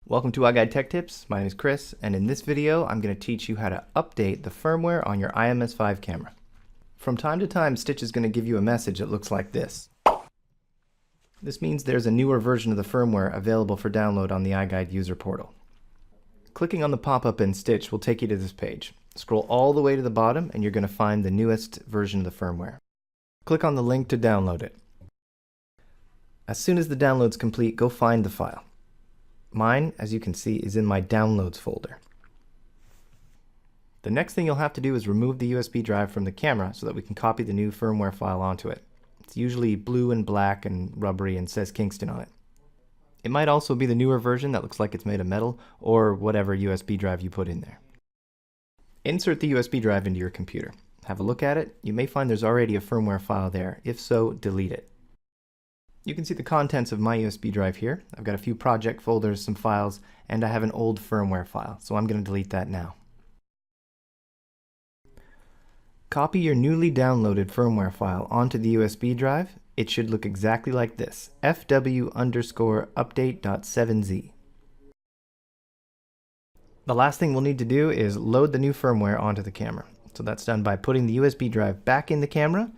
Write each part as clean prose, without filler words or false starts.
Welcome to iGUIDE Tech Tips. My name is Chris, and in this video I'm going to teach you how to update the firmware on your IMS-5 camera. From time to time, Stitch is going to give you a message that looks like this. This means there's a newer version of the firmware available for download on the iGUIDE user portal. Clicking on the pop-up in Stitch will take you to this page. Scroll all the way to the bottom and you're going to find the newest version of the firmware. Click on the link to download it. As soon as the download's complete, go find the file. Mine, as you can see, is in my Downloads folder. The next thing you'll have to do is remove the USB drive from the camera so that we can copy the new firmware file onto it. It's usually blue and black and rubbery and says Kingston on it. It might also be the newer version that looks like it's made of metal, or whatever USB drive you put in there. Insert the USB drive into your computer. Have a look at it. You may find there's already a firmware file there. If so, delete it. You can see the contents of my USB drive here. I've got a few project folders, some files, and I have an old firmware file, so I'm going to delete that now. Copy your newly downloaded firmware file onto the USB drive. It should look exactly like this, fw_update.7z. The last thing we'll need to do is load the new firmware onto the camera. So that's done by putting the USB drive back in the camera,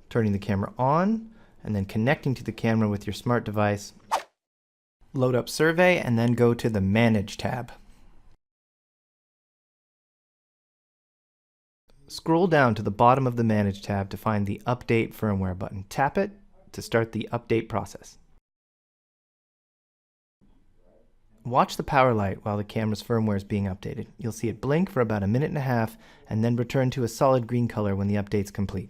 turning the camera on, and then connecting to the camera with your smart device. Load up Survey and then go to the Manage tab. Scroll down to the bottom of the Manage tab to find the Update Firmware button. Tap it to start the update process. Watch the power light while the camera's firmware is being updated. You'll see it blink for about a minute and a half and then return to a solid green color when the update's complete.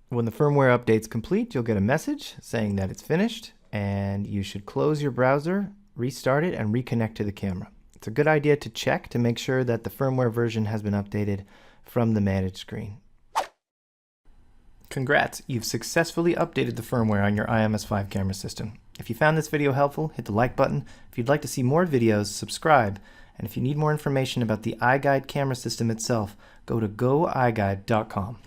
When the firmware update's complete, you'll get a message saying that it's finished, and you should close your browser, restart it, and reconnect to the camera. It's a good idea to check to make sure that the firmware version has been updated from the Manage screen. Congrats! You've successfully updated the firmware on your IMS-5 camera system. If you found this video helpful, hit the like button. If you'd like to see more videos, subscribe. And if you need more information about the iGUIDE camera system itself, go to goiguide.com.